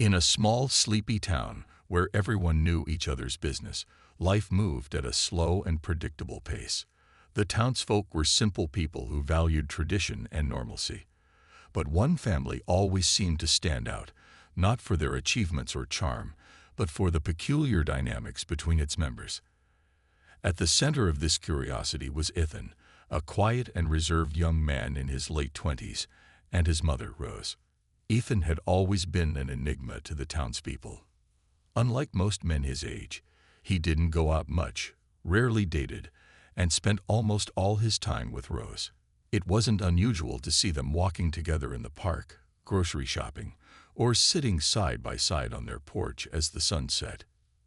In a small, sleepy town where everyone knew each other's business, life moved at a slow and predictable pace. The townsfolk were simple people who valued tradition and normalcy. But one family always seemed to stand out, not for their achievements or charm, but for the peculiar dynamics between its members. At the center of this curiosity was Ethan, a quiet and reserved young man in his late 20s, and his mother, Rose. Ethan had always been an enigma to the townspeople. Unlike most men his age, he didn't go out much, rarely dated, and spent almost all his time with Rose. It wasn't unusual to see them walking together in the park, grocery shopping, or sitting side by side on their porch as the sun set.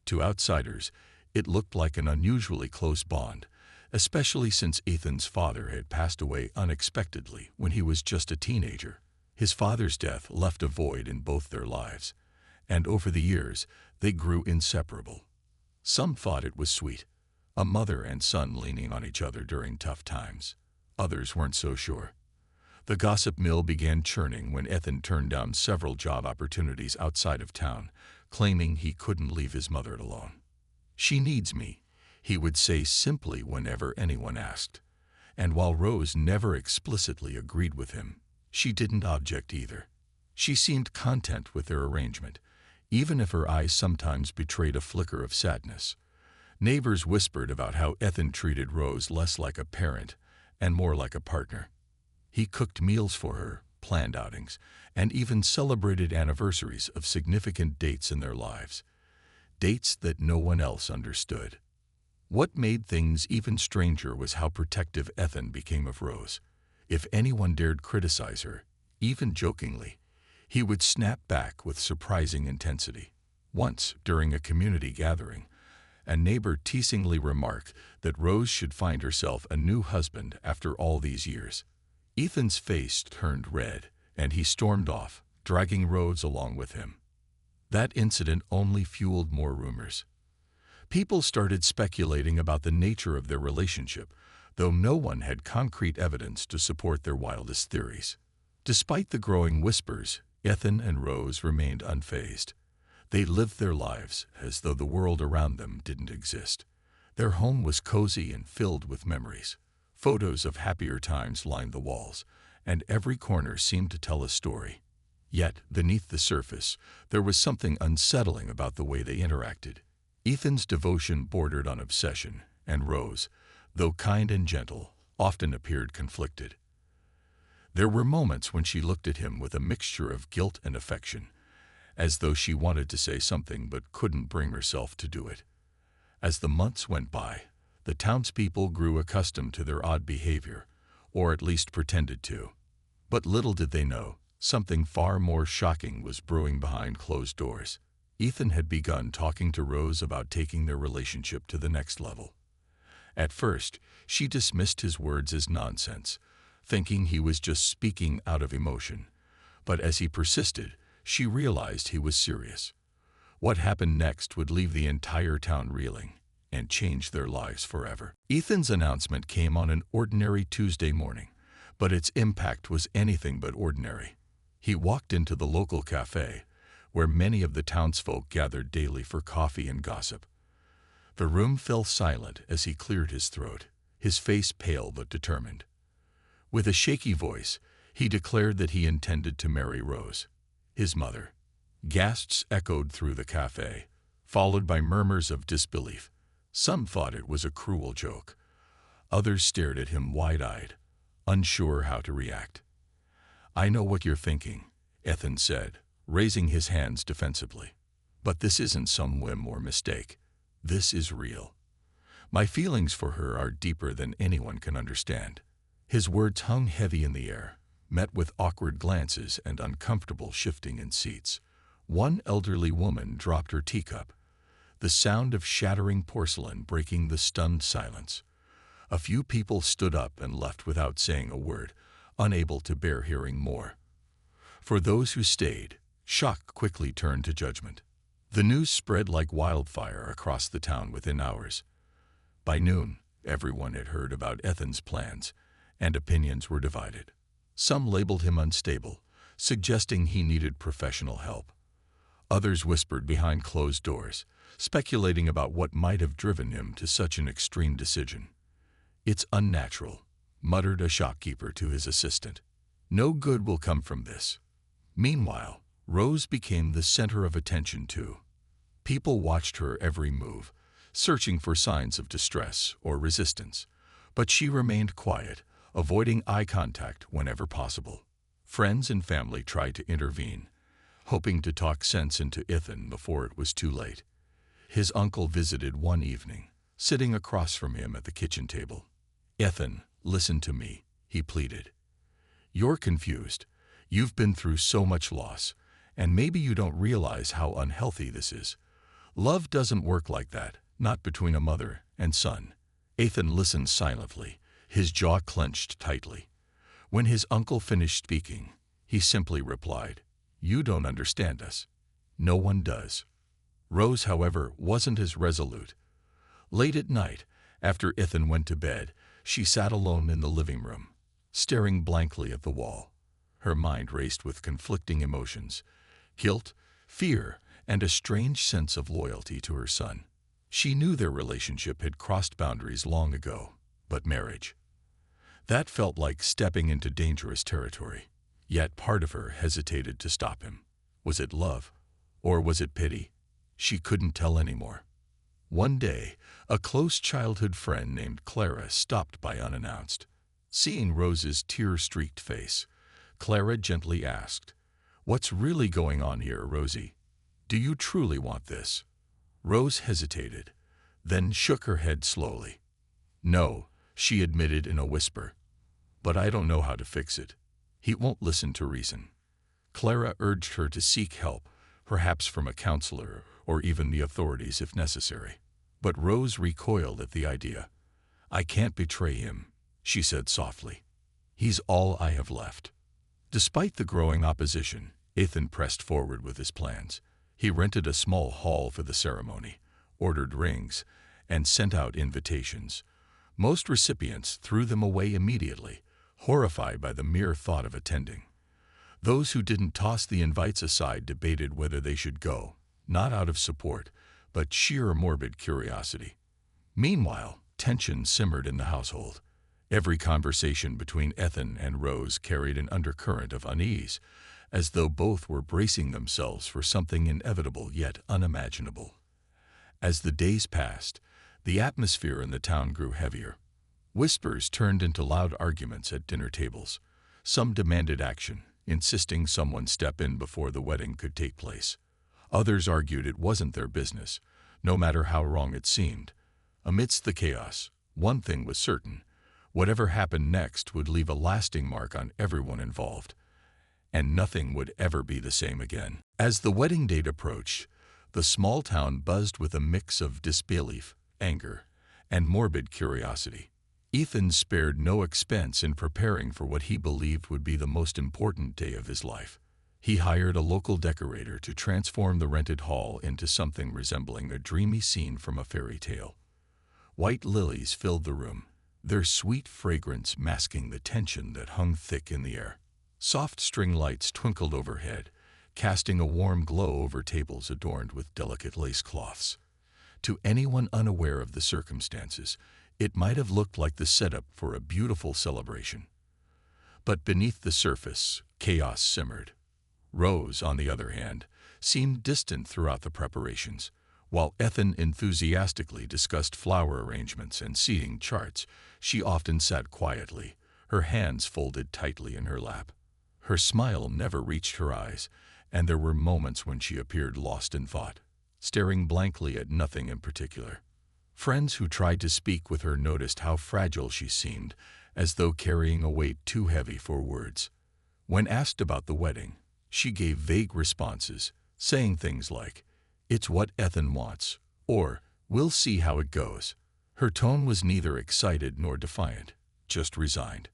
To outsiders, it looked like an unusually close bond, especially since Ethan's father had passed away unexpectedly when he was just a teenager. His father's death left a void in both their lives, and over the years, they grew inseparable. Some thought it was sweet, a mother and son leaning on each other during tough times. Others weren't so sure. The gossip mill began churning when Ethan turned down several job opportunities outside of town, claiming he couldn't leave his mother alone. "She needs me," he would say simply whenever anyone asked. And while Rose never explicitly agreed with him, she didn't object either. She seemed content with their arrangement, even if her eyes sometimes betrayed a flicker of sadness. Neighbors whispered about how Ethan treated Rose less like a parent and more like a partner. He cooked meals for her, planned outings, and even celebrated anniversaries of significant dates in their lives. Dates that no one else understood. What made things even stranger was how protective Ethan became of Rose. If anyone dared criticize her, even jokingly, he would snap back with surprising intensity. Once, during a community gathering, a neighbor teasingly remarked that Rose should find herself a new husband after all these years. Ethan's face turned red, and he stormed off, dragging Rose along with him. That incident only fueled more rumors. People started speculating about the nature of their relationship, though no one had concrete evidence to support their wildest theories. Despite the growing whispers, Ethan and Rose remained unfazed. They lived their lives as though the world around them didn't exist. Their home was cozy and filled with memories. Photos of happier times lined the walls, and every corner seemed to tell a story. Yet, beneath the surface, there was something unsettling about the way they interacted. Ethan's devotion bordered on obsession, and Rose, though kind and gentle, often appeared conflicted. There were moments when she looked at him with a mixture of guilt and affection, as though she wanted to say something but couldn't bring herself to do it. As the months went by, the townspeople grew accustomed to their odd behavior, or at least pretended to. But little did they know, something far more shocking was brewing behind closed doors. Ethan had begun talking to Rose about taking their relationship to the next level. At first, she dismissed his words as nonsense, thinking he was just speaking out of emotion. But as he persisted, she realized he was serious. What happened next would leave the entire town reeling and change their lives forever. Ethan's announcement came on an ordinary Tuesday morning, but its impact was anything but ordinary. He walked into the local cafe, where many of the townsfolk gathered daily for coffee and gossip. The room fell silent as he cleared his throat, his face pale but determined. With a shaky voice, he declared that he intended to marry Rose, his mother. Gasps echoed through the cafe, followed by murmurs of disbelief. Some thought it was a cruel joke. Others stared at him wide-eyed, unsure how to react. "I know what you're thinking," Ethan said, raising his hands defensively. "But this isn't some whim or mistake. This is real. My feelings for her are deeper than anyone can understand." His words hung heavy in the air, met with awkward glances and uncomfortable shifting in seats. One elderly woman dropped her teacup, the sound of shattering porcelain breaking the stunned silence. A few people stood up and left without saying a word, unable to bear hearing more. For those who stayed, shock quickly turned to judgment. The news spread like wildfire across the town within hours. By noon, everyone had heard about Ethan's plans, and opinions were divided. Some labeled him unstable, suggesting he needed professional help. Others whispered behind closed doors, speculating about what might have driven him to such an extreme decision. "It's unnatural," muttered a shopkeeper to his assistant. "No good will come from this." Meanwhile, Rose became the center of attention too. People watched her every move, searching for signs of distress or resistance, but she remained quiet, avoiding eye contact whenever possible. Friends and family tried to intervene, hoping to talk sense into Ethan before it was too late. His uncle visited one evening, sitting across from him at the kitchen table. "Ethan, listen to me," he pleaded. "You're confused. You've been through so much loss, and maybe you don't realize how unhealthy this is. Love doesn't work like that, not between a mother and son." Ethan listened silently, his jaw clenched tightly. When his uncle finished speaking, he simply replied, "You don't understand us. No one does." Rose, however, wasn't as resolute. Late at night, after Ethan went to bed, she sat alone in the living room, staring blankly at the wall. Her mind raced with conflicting emotions: guilt, fear, and a strange sense of loyalty to her son. She knew their relationship had crossed boundaries long ago, but marriage, that felt like stepping into dangerous territory. Yet part of her hesitated to stop him. Was it love, or was it pity? She couldn't tell anymore. One day, a close childhood friend named Clara stopped by unannounced. Seeing Rose's tear-streaked face, Clara gently asked, "What's really going on here, Rosie? Do you truly want this?" Rose hesitated, then shook her head slowly. "No," she admitted in a whisper, "but I don't know how to fix it. He won't listen to reason." Clara urged her to seek help, perhaps from a counselor or even the authorities if necessary. But Rose recoiled at the idea. "I can't betray him," she said softly. "He's all I have left." Despite the growing opposition, Ethan pressed forward with his plans. He rented a small hall for the ceremony, ordered rings, and sent out invitations. Most recipients threw them away immediately, horrified by the mere thought of attending. Those who didn't toss the invites aside debated whether they should go, not out of support, but sheer morbid curiosity. Meanwhile, tension simmered in the household. Every conversation between Ethan and Rose carried an undercurrent of unease, as though both were bracing themselves for something inevitable yet unimaginable. As the days passed, the atmosphere in the town grew heavier. Whispers turned into loud arguments at dinner tables. Some demanded action, insisting someone step in before the wedding could take place. Others argued it wasn't their business, no matter how wrong it seemed. Amidst the chaos, one thing was certain: whatever happened next would leave a lasting mark on everyone involved, and nothing would ever be the same again. As the wedding date approached, the small town buzzed with a mix of disbelief, anger, and morbid curiosity. Ethan spared no expense in preparing for what he believed would be the most important day of his life. He hired a local decorator to transform the rented hall into something resembling a dreamy scene from a fairy tale. White lilies filled the room, their sweet fragrance masking the tension that hung thick in the air. Soft string lights twinkled overhead, casting a warm glow over tables adorned with delicate lace cloths. To anyone unaware of the circumstances, it might have looked like the setup for a beautiful celebration. But beneath the surface, chaos simmered. Rose, on the other hand, seemed distant throughout the preparations. While Ethan enthusiastically discussed flower arrangements and seating charts, she often sat quietly, her hands folded tightly in her lap. Her smile never reached her eyes, and there were moments when she appeared lost in thought, staring blankly at nothing in particular. Friends who tried to speak with her noticed how fragile she seemed, as though carrying a weight too heavy for words. When asked about the wedding, she gave vague responses, saying things like, "It's what Ethan wants," or "We'll see how it goes." Her tone was neither excited nor defiant, just resigned.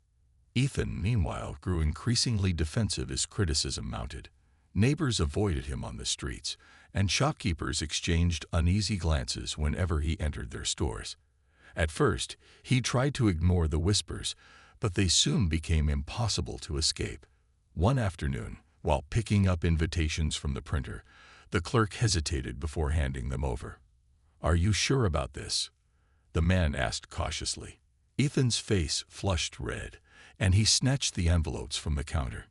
Ethan, meanwhile, grew increasingly defensive as criticism mounted. Neighbors avoided him on the streets, and shopkeepers exchanged uneasy glances whenever he entered their stores. At first, he tried to ignore the whispers, but they soon became impossible to escape. One afternoon, while picking up invitations from the printer, The clerk hesitated before handing them over. "Are you sure about this?" the man asked cautiously. Ethan's face flushed red, and he snatched the envelopes from the counter.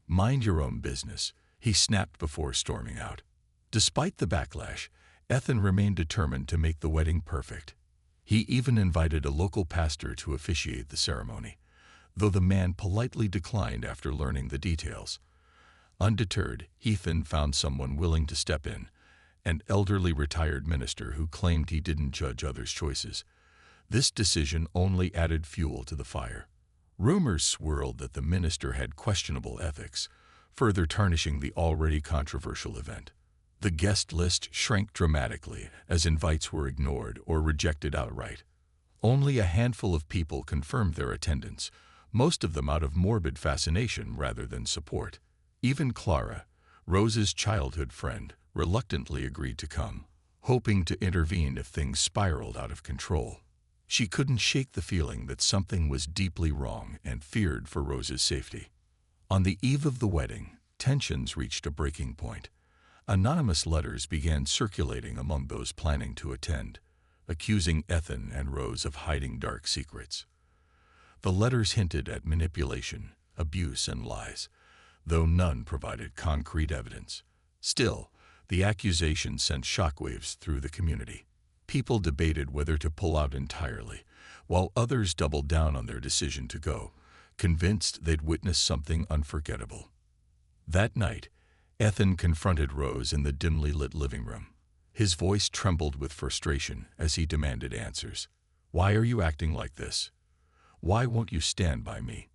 "Mind your own business," he snapped before storming out. Despite the backlash, Ethan remained determined to make the wedding perfect. He even invited a local pastor to officiate the ceremony, though the man politely declined after learning the details. Undeterred, Ethan found someone willing to step in, an elderly retired minister who claimed he didn't judge others' choices. This decision only added fuel to the fire. Rumors swirled that the minister had questionable ethics, further tarnishing the already controversial event. The guest list shrank dramatically as invites were ignored or rejected outright. Only a handful of people confirmed their attendance, most of them out of morbid fascination rather than support. Even Clara, Rose's childhood friend, reluctantly agreed to come, hoping to intervene if things spiraled out of control. She couldn't shake the feeling that something was deeply wrong and feared for Rose's safety. On the eve of the wedding, tensions reached a breaking point. Anonymous letters began circulating among those planning to attend, accusing Ethan and Rose of hiding dark secrets. The letters hinted at manipulation, abuse, and lies, though none provided concrete evidence. Still, the accusation sent shockwaves through the community. People debated whether to pull out entirely, while others doubled down on their decision to go, convinced they'd witnessed something unforgettable. That night, Ethan confronted Rose in the dimly lit living room. His voice trembled with frustration as he demanded answers. "Why are you acting like this? Why won't you stand by me?"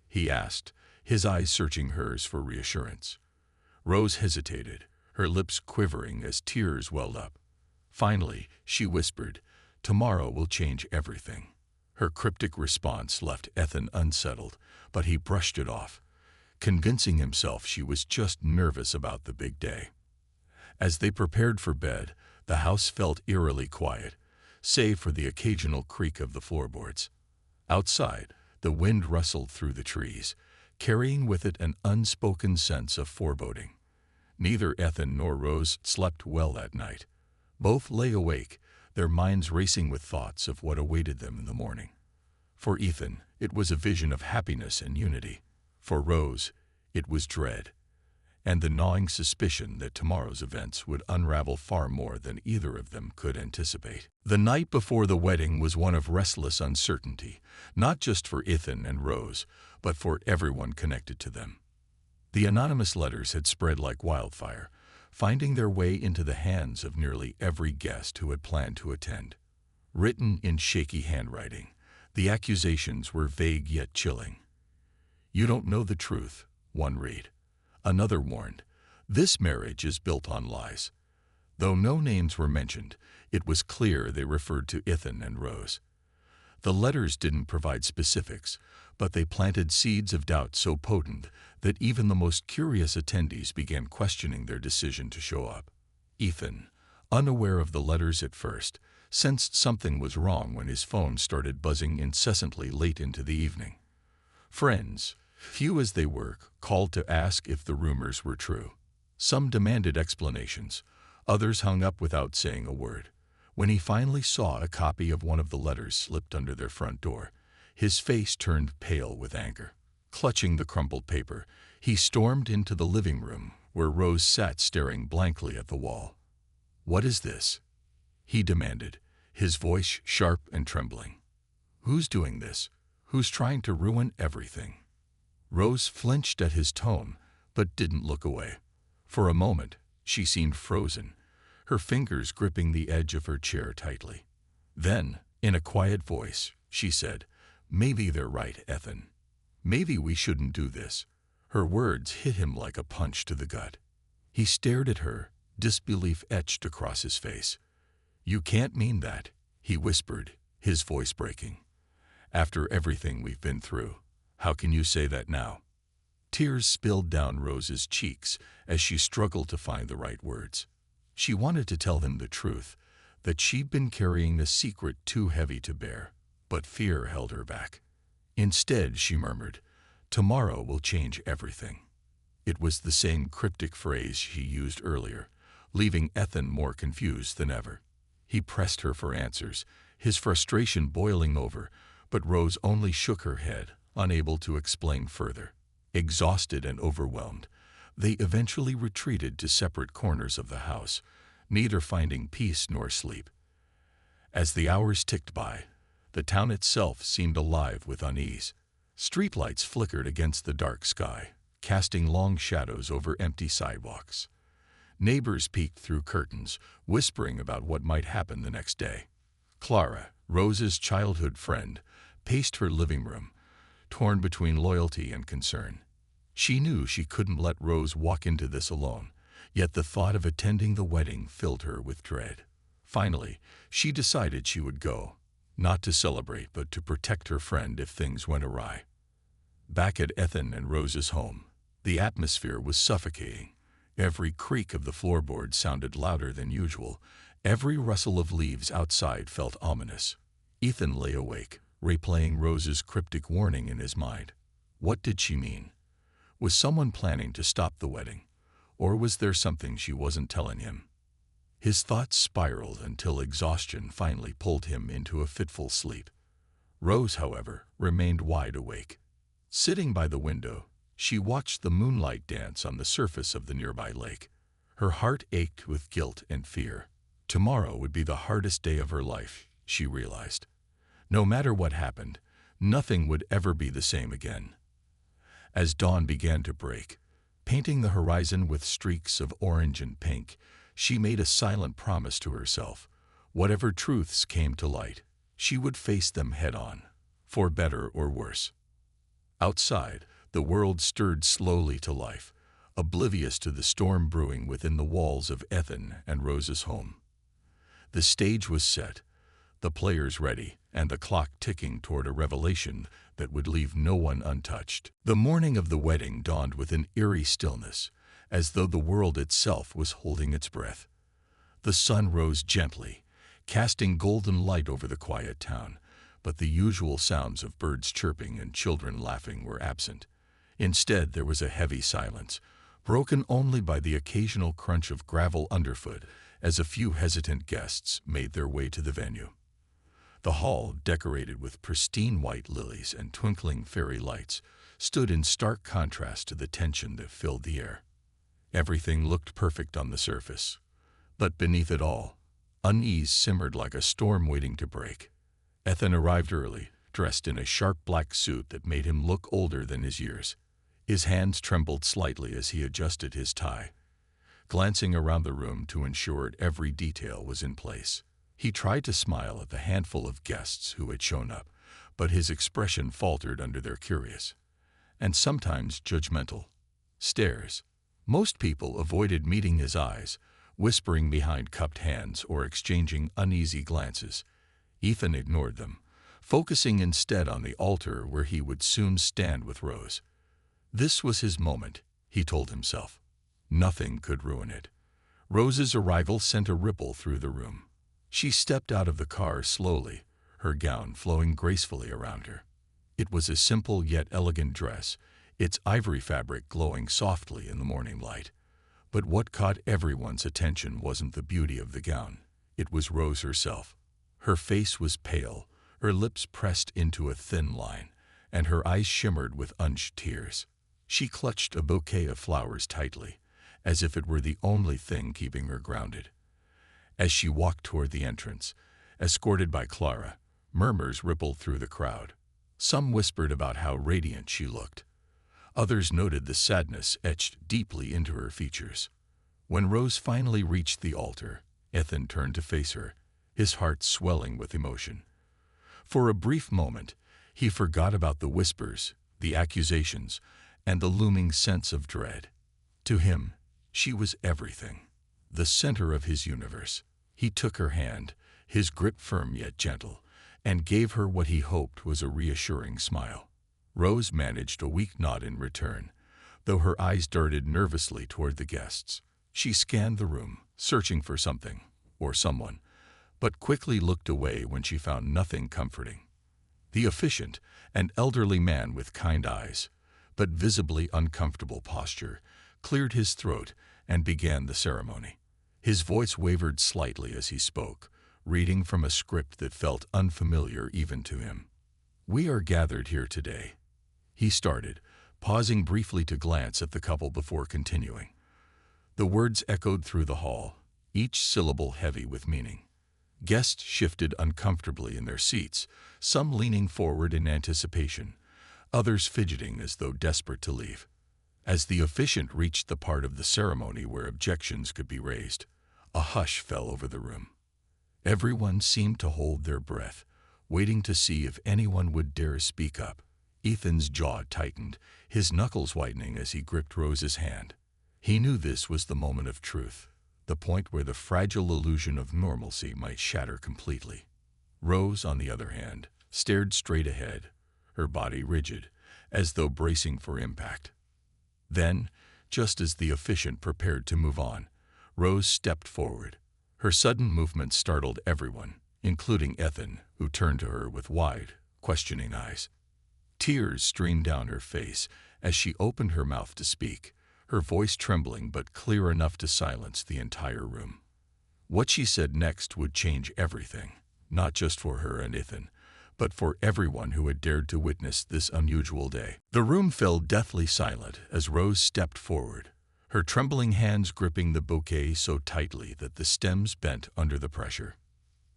he asked, his eyes searching hers for reassurance. Rose hesitated, her lips quivering as tears welled up. Finally, she whispered, "Tomorrow will change everything." Her cryptic response left Ethan unsettled, but he brushed it off, convincing himself she was just nervous about the big day. As they prepared for bed, the house felt eerily quiet, save for the occasional creak of the floorboards. Outside, the wind rustled through the trees, carrying with it an unspoken sense of foreboding. Neither Ethan nor Rose slept well that night. Both lay awake, their minds racing with thoughts of what awaited them in the morning. For Ethan, it was a vision of happiness and unity. For Rose, it was dread, and the gnawing suspicion that tomorrow's events would unravel far more than either of them could anticipate. The night before the wedding was one of restless uncertainty, not just for Ethan and Rose, but for everyone connected to them. The anonymous letters had spread like wildfire, finding their way into the hands of nearly every guest who had planned to attend. Written in shaky handwriting, the accusations were vague yet chilling. "You don't know the truth," one read. Another warned, "This marriage is built on lies." Though no names were mentioned, it was clear they referred to Ethan and Rose. The letters didn't provide specifics, but they planted seeds of doubt so potent that even the most curious attendees began questioning their decision to show up. Ethan, unaware of the letters at first, sensed something was wrong when his phone started buzzing incessantly late into the evening. Friends, few as they were, called to ask if the rumors were true. Some demanded explanations, others hung up without saying a word. When he finally saw a copy of one of the letters slipped under their front door, his face turned pale with anger. Clutching the crumpled paper, he stormed into the living room where Rose sat staring blankly at the wall. "What is this?" he demanded, his voice sharp and trembling. "Who's doing this? Who's trying to ruin everything?" Rose flinched at his tone, but didn't look away. For a moment, she seemed frozen, her fingers gripping the edge of her chair tightly. Then, in a quiet voice, she said, "Maybe they're right, Ethan. Maybe we shouldn't do this." Her words hit him like a punch to the gut. He stared at her, disbelief etched across his face. "You can't mean that," he whispered, his voice breaking. "After everything we've been through, how can you say that now?" Tears spilled down Rose's cheeks as she struggled to find the right words. She wanted to tell him the truth, that she'd been carrying a secret too heavy to bear, but fear held her back. Instead, she murmured, "Tomorrow will change everything." It was the same cryptic phrase she used earlier, leaving Ethan more confused than ever. He pressed her for answers, his frustration boiling over, but Rose only shook her head, unable to explain further. Exhausted and overwhelmed, they eventually retreated to separate corners of the house, neither finding peace nor sleep. As the hours ticked by, the town itself seemed alive with unease. Streetlights flickered against the dark sky, casting long shadows over empty sidewalks. Neighbors peeked through curtains, whispering about what might happen the next day. Clara, Rose's childhood friend, paced her living room, torn between loyalty and concern. She knew she couldn't let Rose walk into this alone, yet the thought of attending the wedding filled her with dread. Finally, she decided she would go, not to celebrate but to protect her friend if things went awry. Back at Ethan and Rose's home, the atmosphere was suffocating. Every creak of the floorboard sounded louder than usual. Every rustle of leaves outside felt ominous. Ethan lay awake, replaying Rose's cryptic warning in his mind. What did she mean? Was someone planning to stop the wedding? Or was there something she wasn't telling him? His thoughts spiraled until exhaustion finally pulled him into a fitful sleep. Rose, however, remained wide awake. Sitting by the window, she watched the moonlight dance on the surface of the nearby lake. Her heart ached with guilt and fear. Tomorrow would be the hardest day of her life, she realized. No matter what happened, nothing would ever be the same again. As dawn began to break, painting the horizon with streaks of orange and pink, she made a silent promise to herself. Whatever truths came to light, she would face them head-on, for better or worse. Outside, the world stirred slowly to life, oblivious to the storm brewing within the walls of Ethan and Rose's home. The stage was set, the players ready, and the clock ticking toward a revelation that would leave no one untouched. The morning of the wedding dawned with an eerie stillness, as though the world itself was holding its breath. The sun rose gently, casting golden light over the quiet town, but the usual sounds of birds chirping and children laughing were absent. Instead, there was a heavy silence, broken only by the occasional crunch of gravel underfoot as a few hesitant guests made their way to the venue. The hall, decorated with pristine white lilies and twinkling fairy lights, stood in stark contrast to the tension that filled the air. Everything looked perfect on the surface, but beneath it all, unease simmered like a storm waiting to break. Ethan arrived early, dressed in a sharp black suit that made him look older than his years. His hands trembled slightly as he adjusted his tie, glancing around the room to ensure every detail was in place. He tried to smile at the handful of guests who had shown up, but his expression faltered under their curious, and sometimes judgmental, stares. Most people avoided meeting his eyes, whispering behind cupped hands or exchanging uneasy glances. Ethan ignored them, focusing instead on the altar where he would soon stand with Rose. This was his moment, he told himself. Nothing could ruin it. Rose's arrival sent a ripple through the room. She stepped out of the car slowly, her gown flowing gracefully around her. It was a simple yet elegant dress, its ivory fabric glowing softly in the morning light. But what caught everyone's attention wasn't the beauty of the gown. It was Rose herself. Her face was pale, her lips pressed into a thin line, and her eyes shimmered with unshed tears. She clutched a bouquet of flowers tightly, as if it were the only thing keeping her grounded. As she walked toward the entrance, escorted by Clara, murmurs rippled through the crowd. Some whispered about how radiant she looked. Others noted the sadness etched deeply into her features. When Rose finally reached the altar, Ethan turned to face her, his heart swelling with emotion. For a brief moment, he forgot about the whispers, the accusations, and the looming sense of dread. To him, she was everything, the center of his universe. He took her hand, his grip firm yet gentle, and gave her what he hoped was a reassuring smile. Rose managed a weak nod in return, though her eyes darted nervously toward the guests. She scanned the room, searching for something, or someone, but quickly looked away when she found nothing comforting. The officiant, an elderly man with kind eyes, but visibly uncomfortable posture, cleared his throat and began the ceremony. His voice wavered slightly as he spoke, reading from a script that felt unfamiliar even to him. "We are gathered here today," he started, pausing briefly to glance at the couple before continuing. The words echoed through the hall, each syllable heavy with meaning. Guests shifted uncomfortably in their seats, some leaning forward in anticipation, others fidgeting as though desperate to leave. As the officiant reached the part of the ceremony where objections could be raised, a hush fell over the room. Everyone seemed to hold their breath, waiting to see if anyone would dare speak up. Ethan's jaw tightened, his knuckles whitening as he gripped Rose's hand. He knew this was the moment of truth, the point where the fragile illusion of normalcy might shatter completely. Rose, on the other hand, stared straight ahead, her body rigid, as though bracing for impact. Then, just as the officiant prepared to move on, Rose stepped forward. Her sudden movement startled everyone, including Ethan, who turned to her with wide, questioning eyes. Tears streamed down her face as she opened her mouth to speak, her voice trembling but clear enough to silence the entire room. What she said next would change everything, not just for her and Ethan, but for everyone who had dared to witness this unusual day. The room fell deathly silent as Rose stepped forward, her trembling hands gripping the bouquet so tightly that the stems bent under the pressure.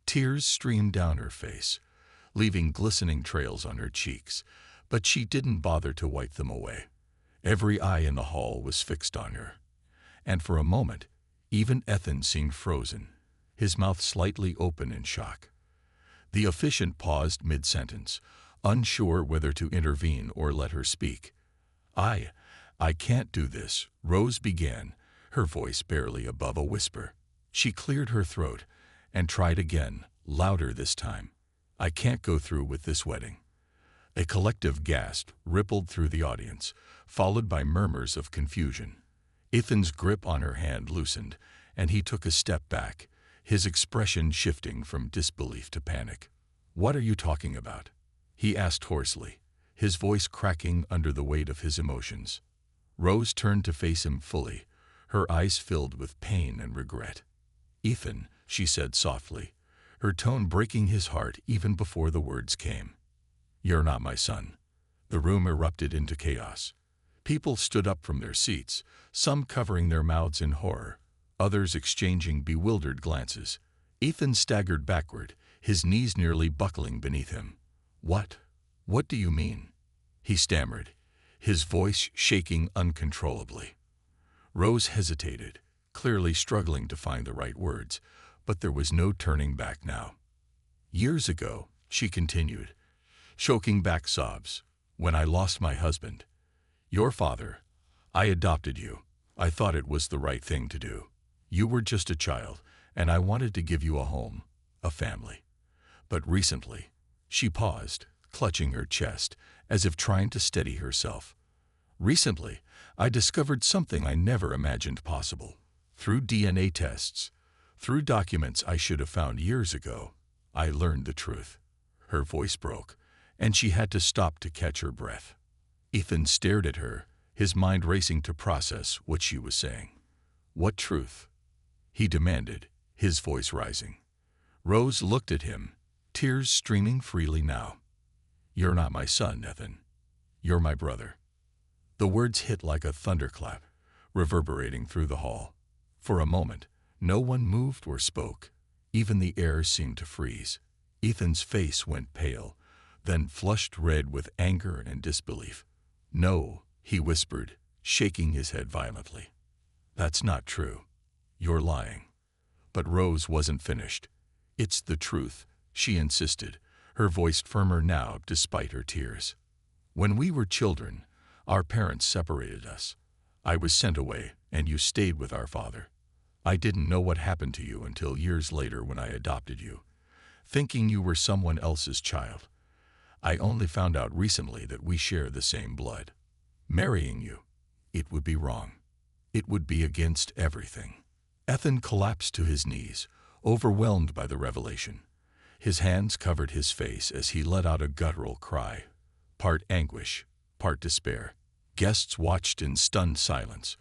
Tears streamed down her face, leaving glistening trails on her cheeks, but she didn't bother to wipe them away. Every eye in the hall was fixed on her, and for a moment, even Ethan seemed frozen, his mouth slightly open in shock. The officiant paused mid-sentence, unsure whether to intervene or let her speak. I can't do this," Rose began, her voice barely above a whisper. She cleared her throat and tried again, louder this time. "I can't go through with this wedding." A collective gasp rippled through the audience, followed by murmurs of confusion. Ethan's grip on her hand loosened, and he took a step back, his expression shifting from disbelief to panic. "What are you talking about?" he asked hoarsely, his voice cracking under the weight of his emotions. Rose turned to face him fully, her eyes filled with pain and regret. "Ethan," she said softly, her tone breaking his heart even before the words came. "You're not my son." The room erupted into chaos. People stood up from their seats, some covering their mouths in horror, others exchanging bewildered glances. Ethan staggered backward, his knees nearly buckling beneath him. What do you mean?" he stammered, his voice shaking uncontrollably. Rose hesitated, clearly struggling to find the right words, but there was no turning back now. "Years ago," she continued, choking back sobs, "when I lost my husband, your father, I adopted you. I thought it was the right thing to do. You were just a child, and I wanted to give you a home, a family. But recently," she paused, clutching her chest, as if trying to steady herself. "Recently, I discovered something I never imagined possible. Through DNA tests, through documents I should have found years ago, I learned the truth." Her voice broke, and she had to stop to catch her breath. Ethan stared at her, his mind racing to process what she was saying. "What truth?" he demanded, his voice rising. Rose looked at him, tears streaming freely now. "You're not my son, Ethan. You're my brother." The words hit like a thunderclap, reverberating through the hall. For a moment, no one moved or spoke. Even the air seemed to freeze. Ethan's face went pale, then flushed red with anger and disbelief. "No," he whispered, shaking his head violently. "That's not true. You're lying." But Rose wasn't finished. "It's the truth," she insisted, her voice firmer now despite her tears. "When we were children, our parents separated us. I was sent away, and you stayed with our father. I didn't know what happened to you until years later when I adopted you, thinking you were someone else's child. I only found out recently that we share the same blood. Marrying you, it would be wrong. It would be against everything." Ethan collapsed to his knees, overwhelmed by the revelation. His hands covered his face as he let out a guttural cry, part anguish, part despair. Guests watched in stunned silence,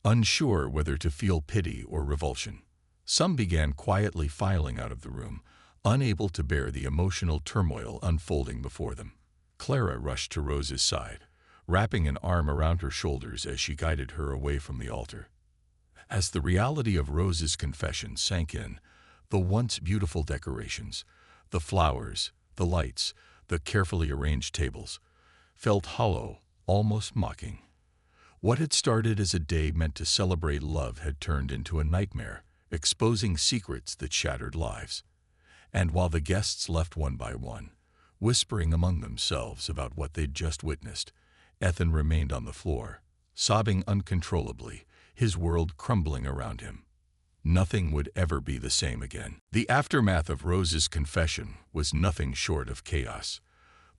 unsure whether to feel pity or revulsion. Some began quietly filing out of the room, unable to bear the emotional turmoil unfolding before them. Clara rushed to Rose's side, wrapping an arm around her shoulders as she guided her away from the altar. As the reality of Rose's confession sank in, the once beautiful decorations, the flowers, the lights, the carefully arranged tables, felt hollow, almost mocking. What had started as a day meant to celebrate love had turned into a nightmare, exposing secrets that shattered lives. And while the guests left one by one, whispering among themselves about what they'd just witnessed, Ethan remained on the floor, sobbing uncontrollably, his world crumbling around him. Nothing would ever be the same again. The aftermath of Rose's confession was nothing short of chaos.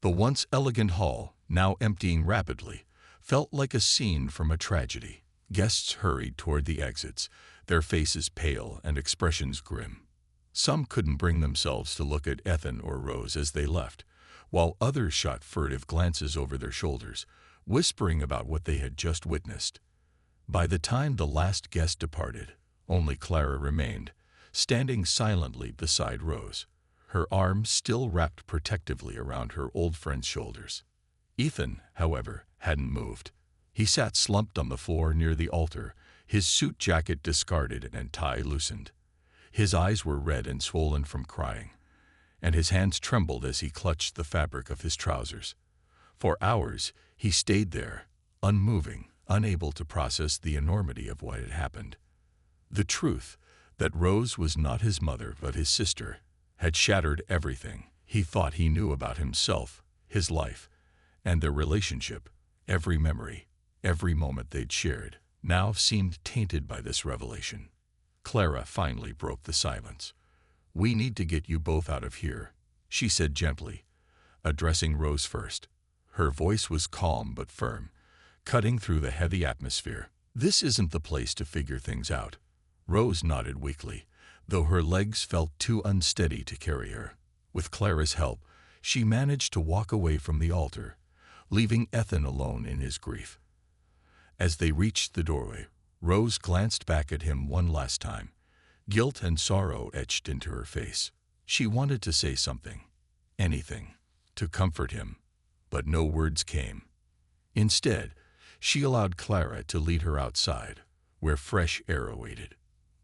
The once elegant hall, now emptying rapidly, felt like a scene from a tragedy. Guests hurried toward the exits, their faces pale and expressions grim. Some couldn't bring themselves to look at Ethan or Rose as they left, while others shot furtive glances over their shoulders, whispering about what they had just witnessed. By the time the last guest departed, only Clara remained, standing silently beside Rose, her arms still wrapped protectively around her old friend's shoulders. Ethan, however, hadn't moved. He sat slumped on the floor near the altar, his suit jacket discarded and tie loosened. His eyes were red and swollen from crying, and his hands trembled as he clutched the fabric of his trousers. For hours, he stayed there, unmoving, unable to process the enormity of what had happened. The truth, that Rose was not his mother but his sister, had shattered everything he thought he knew about himself, his life, and their relationship. Every memory, every moment they'd shared, now seemed tainted by this revelation. Clara finally broke the silence. "We need to get you both out of here," she said gently, addressing Rose first. Her voice was calm but firm, cutting through the heavy atmosphere. "This isn't the place to figure things out." Rose nodded weakly, though her legs felt too unsteady to carry her. With Clara's help, she managed to walk away from the altar, leaving Ethan alone in his grief. As they reached the doorway, Rose glanced back at him one last time, guilt and sorrow etched into her face. She wanted to say something, anything, to comfort him, but no words came. Instead, she allowed Clara to lead her outside, where fresh air awaited.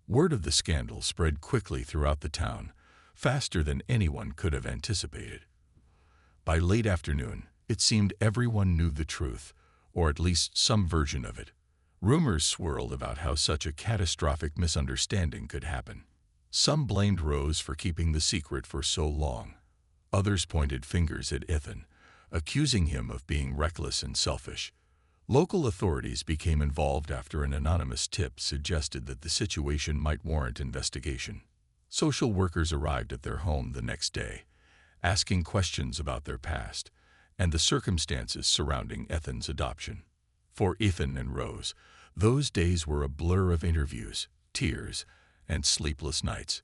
Word of the scandal spread quickly throughout the town, faster than anyone could have anticipated. By late afternoon, it seemed everyone knew the truth, or at least some version of it. Rumors swirled about how such a catastrophic misunderstanding could happen. Some blamed Rose for keeping the secret for so long. Others pointed fingers at Ethan, accusing him of being reckless and selfish. Local authorities became involved after an anonymous tip suggested that the situation might warrant investigation. Social workers arrived at their home the next day, asking questions about their past and the circumstances surrounding Ethan's adoption. For Ethan and Rose, those days were a blur of interviews, tears, and sleepless nights.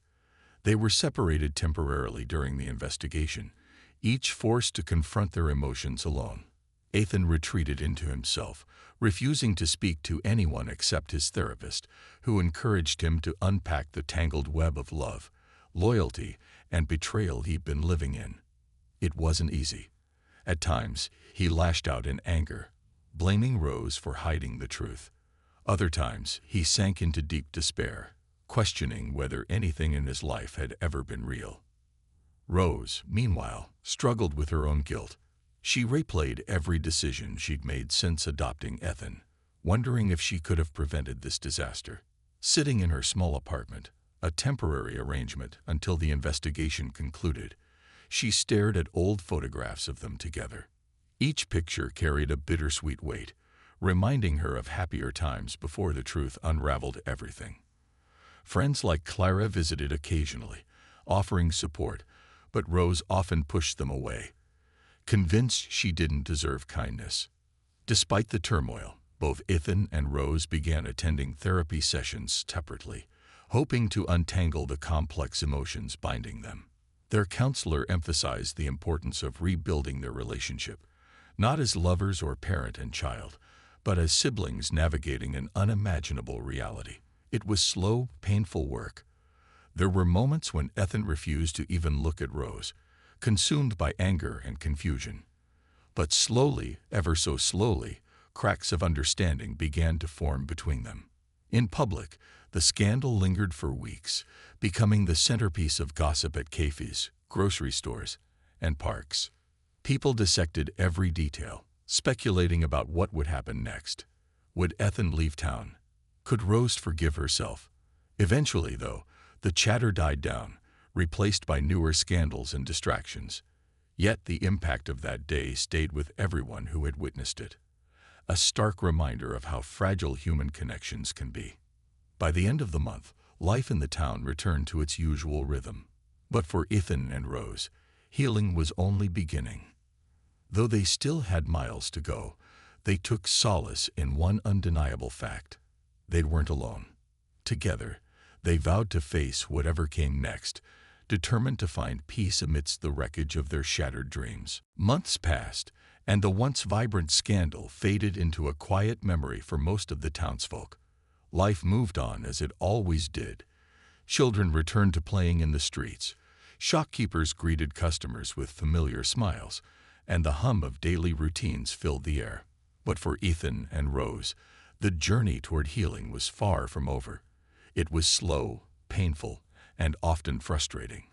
They were separated temporarily during the investigation, each forced to confront their emotions alone. Ethan retreated into himself, refusing to speak to anyone except his therapist, who encouraged him to unpack the tangled web of love, loyalty, and betrayal he'd been living in. It wasn't easy. At times, he lashed out in anger, blaming Rose for hiding the truth. Other times, he sank into deep despair, questioning whether anything in his life had ever been real. Rose, meanwhile, struggled with her own guilt. She replayed every decision she'd made since adopting Ethan, wondering if she could have prevented this disaster. Sitting in her small apartment, a temporary arrangement until the investigation concluded, she stared at old photographs of them together. Each picture carried a bittersweet weight, reminding her of happier times before the truth unraveled everything. Friends like Clara visited occasionally, offering support, but Rose often pushed them away, convinced she didn't deserve kindness. Despite the turmoil, both Ethan and Rose began attending therapy sessions separately, hoping to untangle the complex emotions binding them. Their counselor emphasized the importance of rebuilding their relationship, not as lovers or parent and child, but as siblings navigating an unimaginable reality. It was slow, painful work, There were moments when Ethan refused to even look at Rose, consumed by anger and confusion. But slowly, ever so slowly, cracks of understanding began to form between them. In public, the scandal lingered for weeks, becoming the centerpiece of gossip at cafes, grocery stores, and parks. People dissected every detail, speculating about what would happen next. Would Ethan leave town? Could Rose forgive herself? Eventually, though, the chatter died down, replaced by newer scandals and distractions. Yet the impact of that day stayed with everyone who had witnessed it. A stark reminder of how fragile human connections can be. By the end of the month, life in the town returned to its usual rhythm. But for Ethan and Rose, healing was only beginning. Though they still had miles to go, they took solace in one undeniable fact. They weren't alone. Together, they vowed to face whatever came next, determined to find peace amidst the wreckage of their shattered dreams. Months passed, and the once vibrant scandal faded into a quiet memory for most of the townsfolk. Life moved on as it always did. Children returned to playing in the streets. Shopkeepers greeted customers with familiar smiles, and the hum of daily routines filled the air. But for Ethan and Rose, the journey toward healing was far from over. It was slow, painful, and often frustrating,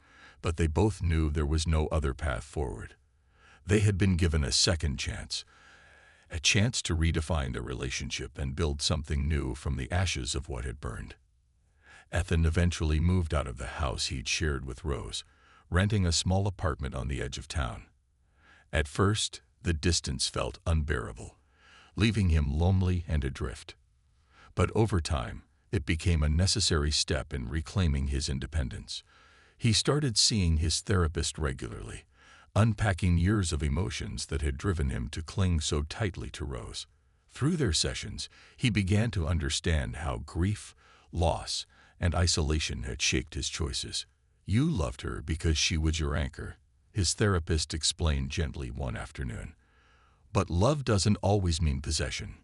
but they both knew there was no other path forward. They had been given a second chance, a chance to redefine their relationship and build something new from the ashes of what had burned. Ethan eventually moved out of the house he'd shared with Rose, renting a small apartment on the edge of town. At first, the distance felt unbearable, leaving him lonely and adrift. But over time, it became a necessary step in reclaiming his independence. He started seeing his therapist regularly, unpacking years of emotions that had driven him to cling so tightly to Rose. Through their sessions, he began to understand how grief, loss, and isolation had shaped his choices. "You loved her because she was your anchor," his therapist explained gently one afternoon. "But love doesn't always mean possession.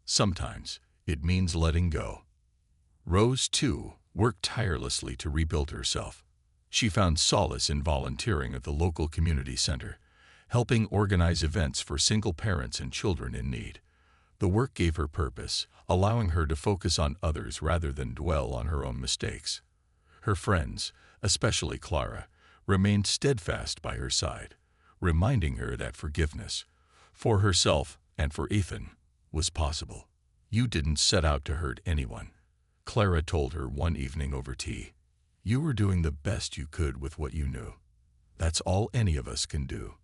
Sometimes it means letting go." Rose, too, worked tirelessly to rebuild herself. She found solace in volunteering at the local community center, helping organize events for single parents and children in need. The work gave her purpose, allowing her to focus on others rather than dwell on her own mistakes. Her friends, especially Clara, remained steadfast by her side, reminding her that forgiveness, for herself and for Ethan, was possible. "You didn't set out to hurt anyone," Clara told her one evening over tea. "You were doing the best you could with what you knew. That's all any of us can do."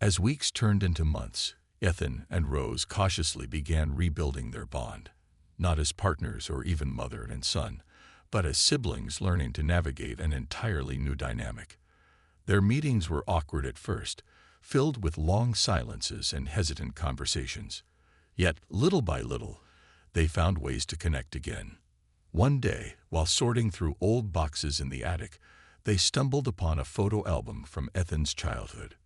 As weeks turned into months, Ethan and Rose cautiously began rebuilding their bond, not as partners or even mother and son, but as siblings learning to navigate an entirely new dynamic. Their meetings were awkward at first, filled with long silences and hesitant conversations. Yet, little by little, they found ways to connect again. One day, while sorting through old boxes in the attic, they stumbled upon a photo album from Ethan's childhood.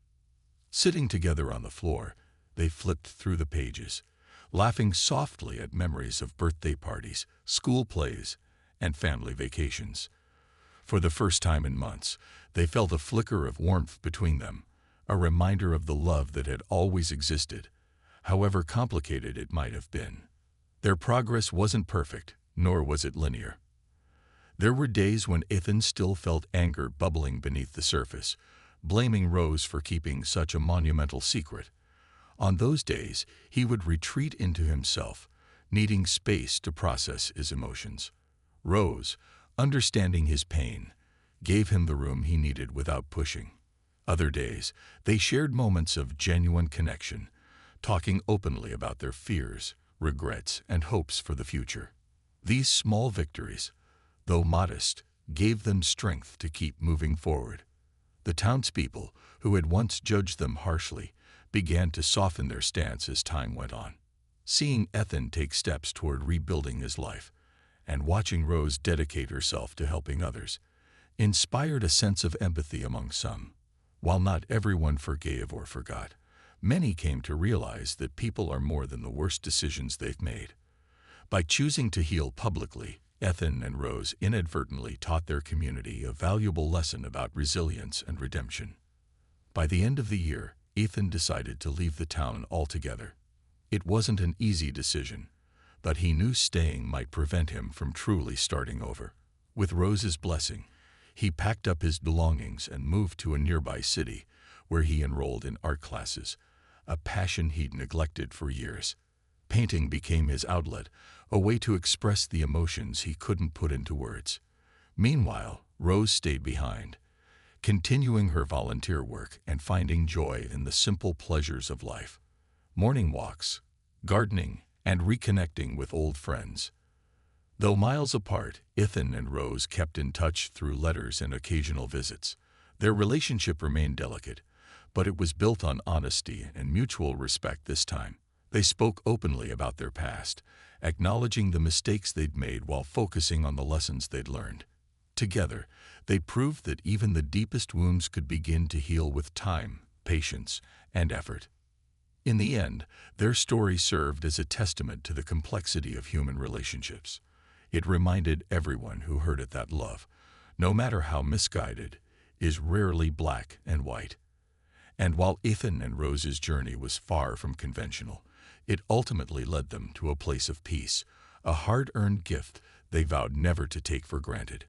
Sitting together on the floor, they flipped through the pages, laughing softly at memories of birthday parties, school plays, and family vacations. For the first time in months, they felt a flicker of warmth between them, a reminder of the love that had always existed, however complicated it might have been. Their progress wasn't perfect, nor was it linear. There were days when Ethan still felt anger bubbling beneath the surface, blaming Rose for keeping such a monumental secret. On those days, he would retreat into himself, needing space to process his emotions. Rose, understanding his pain, gave him the room he needed without pushing. Other days, they shared moments of genuine connection, talking openly about their fears, regrets, and hopes for the future. These small victories, though modest, gave them strength to keep moving forward. The townspeople, who had once judged them harshly, began to soften their stance as time went on. Seeing Ethan take steps toward rebuilding his life, and watching Rose dedicate herself to helping others, inspired a sense of empathy among some. While not everyone forgave or forgot, many came to realize that people are more than the worst decisions they've made. By choosing to heal publicly, Ethan and Rose inadvertently taught their community a valuable lesson about resilience and redemption. By the end of the year, Ethan decided to leave the town altogether. It wasn't an easy decision, but he knew staying might prevent him from truly starting over. With Rose's blessing, he packed up his belongings and moved to a nearby city, where he enrolled in art classes, a passion he'd neglected for years. Painting became his outlet, a way to express the emotions he couldn't put into words. Meanwhile, Rose stayed behind, continuing her volunteer work and finding joy in the simple pleasures of life. Morning walks, gardening, and reconnecting with old friends. Though miles apart, Ethan and Rose kept in touch through letters and occasional visits. Their relationship remained delicate, but it was built on honesty and mutual respect this time. They spoke openly about their past, acknowledging the mistakes they'd made while focusing on the lessons they'd learned. Together, they proved that even the deepest wounds could begin to heal with time, patience, and effort. In the end, their story served as a testament to the complexity of human relationships. It reminded everyone who heard it that love, no matter how misguided, is rarely black and white. And while Ethan and Rose's journey was far from conventional, it ultimately led them to a place of peace, a hard-earned gift they vowed never to take for granted.